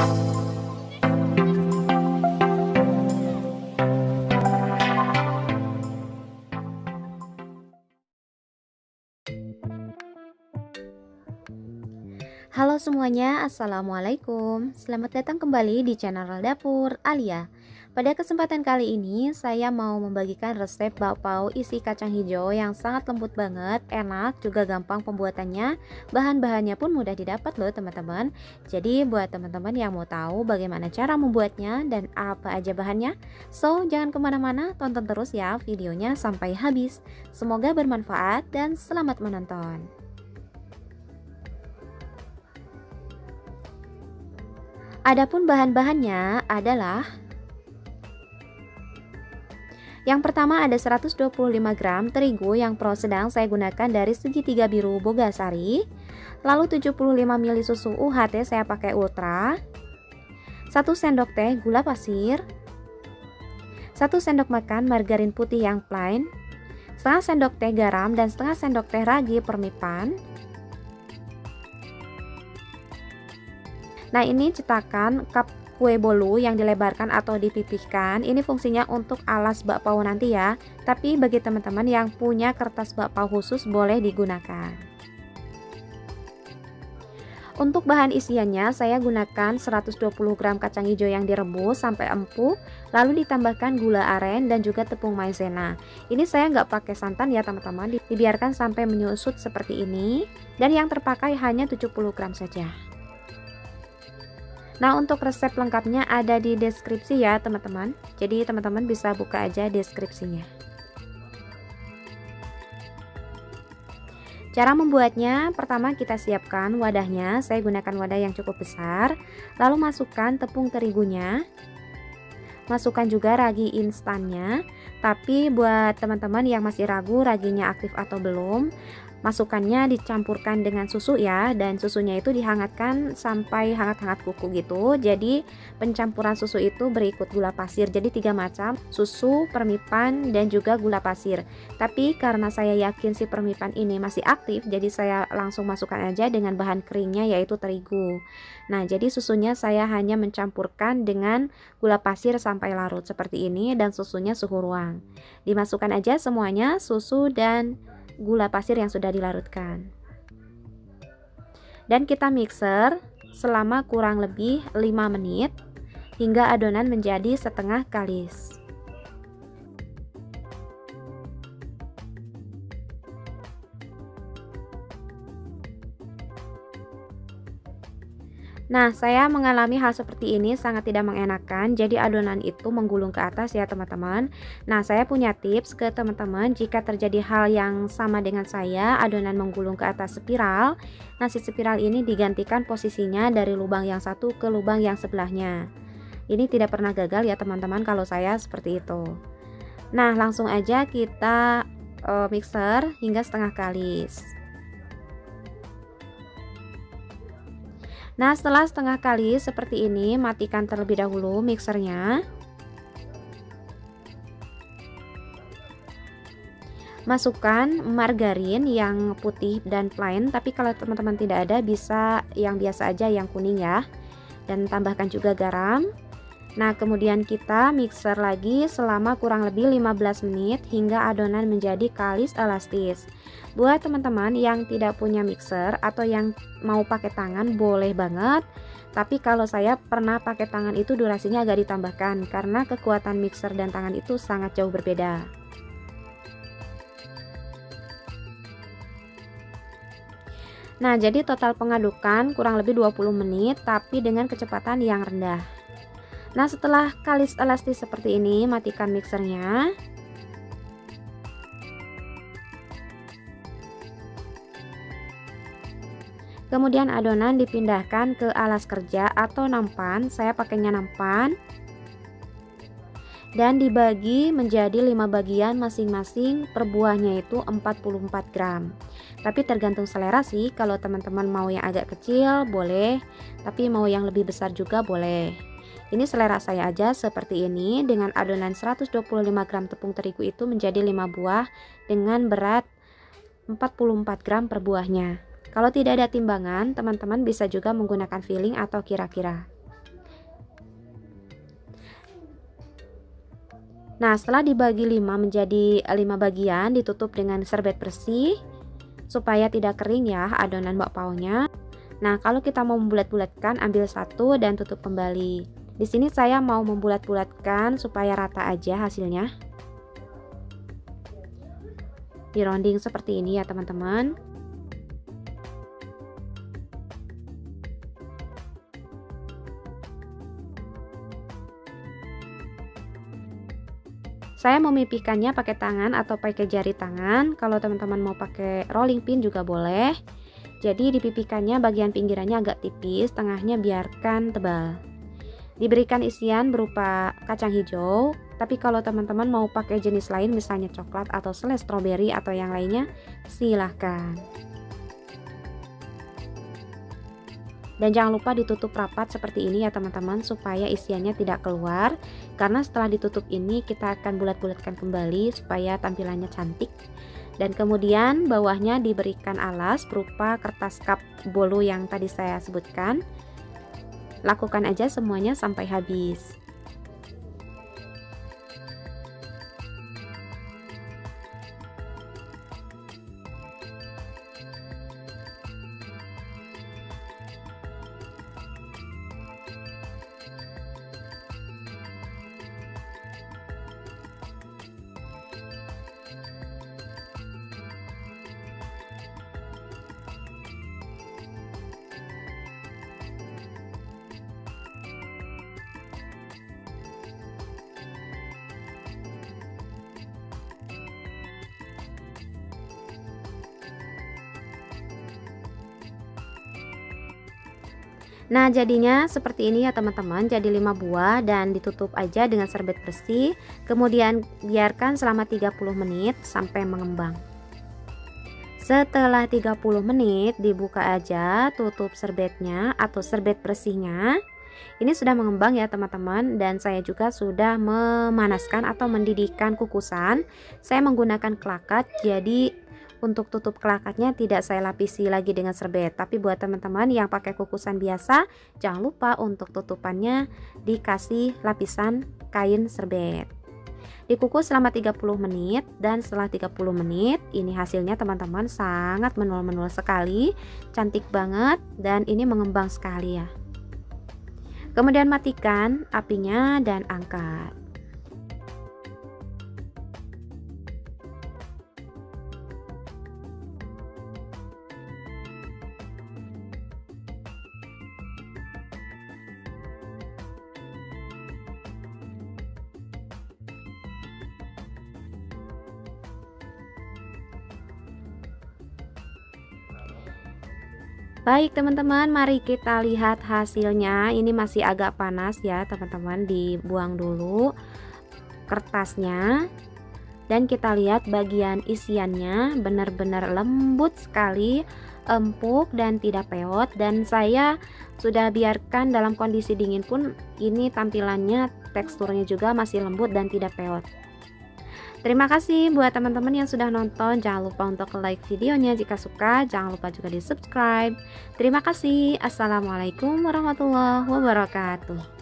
Halo semuanya, Assalamualaikum. Selamat datang kembali di channel Dapur Alia. Pada kesempatan kali ini, saya mau membagikan resep bakpao isi kacang hijau yang sangat lembut banget, enak, juga gampang pembuatannya. Bahan-bahannya pun mudah didapat loh teman-teman. Jadi buat teman-teman yang mau tahu bagaimana cara membuatnya dan apa aja bahannya, so jangan kemana-mana, tonton terus ya videonya sampai habis. Semoga bermanfaat dan selamat menonton. Adapun bahan-bahannya adalah yang pertama ada 125 gram terigu yang pro sedang saya gunakan dari segitiga biru Bogasari. Lalu 75 ml susu UHT saya pakai ultra. 1 sendok teh gula pasir. 1 sendok makan margarin putih yang plain. Setengah sendok teh garam dan setengah sendok teh ragi permipan. Nah, ini cetakan cup kue bolu yang dilebarkan atau dipipihkan. Ini fungsinya untuk alas bakpao nanti ya. Tapi bagi teman-teman yang punya kertas bakpao khusus boleh digunakan. Untuk bahan isiannya saya gunakan 120 gram kacang hijau yang direbus sampai empuk, lalu ditambahkan gula aren dan juga tepung maizena. Ini saya nggak pakai santan ya teman-teman, dibiarkan sampai menyusut seperti ini. Dan yang terpakai hanya 70 gram saja. Nah, untuk resep lengkapnya ada di deskripsi ya teman-teman. Jadi teman-teman bisa buka aja deskripsinya. Cara membuatnya, pertama kita siapkan wadahnya. Saya gunakan wadah yang cukup besar. Lalu masukkan tepung terigunya. Masukkan juga ragi instannya. Tapi buat teman-teman yang masih ragu raginya aktif atau belum, masukkannya dicampurkan dengan susu ya, dan susunya itu dihangatkan sampai hangat-hangat kuku gitu. Jadi pencampuran susu itu berikut gula pasir, jadi 3 macam, susu, permipan, dan juga gula pasir. Tapi karena saya yakin si permipan ini masih aktif, jadi saya langsung masukkan aja dengan bahan keringnya yaitu terigu. Nah, jadi susunya saya hanya mencampurkan dengan gula pasir sampai larut seperti ini, dan susunya suhu ruang. Dimasukkan aja semuanya, susu dan gula pasir yang sudah dilarutkan, dan kita mixer selama kurang lebih 5 menit hingga adonan menjadi setengah kalis. Nah, saya mengalami hal seperti ini sangat tidak mengenakan, jadi adonan itu menggulung ke atas ya teman-teman. Nah, saya punya tips ke teman-teman, jika terjadi hal yang sama dengan saya, adonan menggulung ke atas spiral. Nah, si spiral ini digantikan posisinya dari lubang yang satu ke lubang yang sebelahnya. Ini tidak pernah gagal ya teman-teman kalau saya seperti itu. Nah, langsung aja kita mixer hingga setengah kalis. Nah, setelah setengah kali seperti ini, matikan terlebih dahulu mixernya. Masukkan margarin yang putih dan plain, tapi kalau teman-teman tidak ada bisa yang biasa aja, yang kuning ya. Dan tambahkan juga garam. Nah, kemudian kita mixer lagi selama kurang lebih 15 menit hingga adonan menjadi kalis elastis. Buat teman-teman yang tidak punya mixer atau yang mau pakai tangan boleh banget. Tapi kalau saya pernah pakai tangan itu durasinya agak ditambahkan karena kekuatan mixer dan tangan itu sangat jauh berbeda. Nah, jadi total pengadukan kurang lebih 20 menit tapi dengan kecepatan yang rendah. Nah, setelah kalis elastis seperti ini, matikan mixernya. Kemudian adonan dipindahkan ke alas kerja atau nampan, saya pakainya nampan. Dan dibagi menjadi 5 bagian masing-masing, per buahnya itu 44 gram. Tapi tergantung selera sih, kalau teman-teman mau yang agak kecil boleh, tapi mau yang lebih besar juga boleh. Ini selera saya aja seperti ini, dengan adonan 125 gram tepung terigu itu menjadi 5 buah dengan berat 44 gram per buahnya. Kalau tidak ada timbangan, teman-teman bisa juga menggunakan filling atau kira-kira. Nah, setelah dibagi 5 menjadi 5 bagian, ditutup dengan serbet bersih supaya tidak kering ya adonan bakpaonya. Nah, kalau kita mau membulat-bulatkan, ambil satu dan tutup kembali. Di sini saya mau membulat-bulatkan supaya rata aja hasilnya. Di rounding seperti ini ya teman-teman. Saya memipihkannya pakai tangan atau pakai jari tangan. Kalau teman-teman mau pakai rolling pin juga boleh. Jadi dipipihkannya bagian pinggirannya agak tipis, tengahnya biarkan tebal. Diberikan isian berupa kacang hijau, tapi kalau teman-teman mau pakai jenis lain misalnya coklat atau selai stroberi atau yang lainnya, silahkan. Dan jangan lupa ditutup rapat seperti ini ya teman-teman, supaya isiannya tidak keluar. Karena setelah ditutup ini kita akan bulat-bulatkan kembali supaya tampilannya cantik. Dan kemudian bawahnya diberikan alas berupa kertas cup bolu yang tadi saya sebutkan. Lakukan aja semuanya sampai habis. Nah, jadinya seperti ini ya teman-teman, jadi 5 buah dan ditutup aja dengan serbet bersih. Kemudian biarkan selama 30 menit sampai mengembang. Setelah 30 menit dibuka aja tutup serbetnya atau serbet bersihnya. Ini sudah mengembang ya teman-teman, dan saya juga sudah memanaskan atau mendidihkan kukusan. Saya menggunakan kelakat, jadi untuk tutup kelakatnya tidak saya lapisi lagi dengan serbet, tapi buat teman-teman yang pakai kukusan biasa, jangan lupa untuk tutupannya dikasih lapisan kain serbet. Dikukus selama 30 menit, dan setelah 30 menit ini hasilnya teman-teman sangat menul-menul sekali, cantik banget, dan ini mengembang sekali ya. Kemudian matikan apinya dan angkat. Baik teman-teman, mari kita lihat hasilnya. Ini masih agak panas ya teman-teman, dibuang dulu kertasnya. Dan kita lihat bagian isiannya benar-benar lembut sekali, empuk dan tidak peot. Dan saya sudah biarkan dalam kondisi dingin pun ini tampilannya, teksturnya juga masih lembut dan tidak peot. Terima kasih buat teman-teman yang sudah nonton. Jangan lupa untuk like videonya jika suka. Jangan lupa juga di subscribe. Terima kasih. Assalamualaikum warahmatullahi wabarakatuh.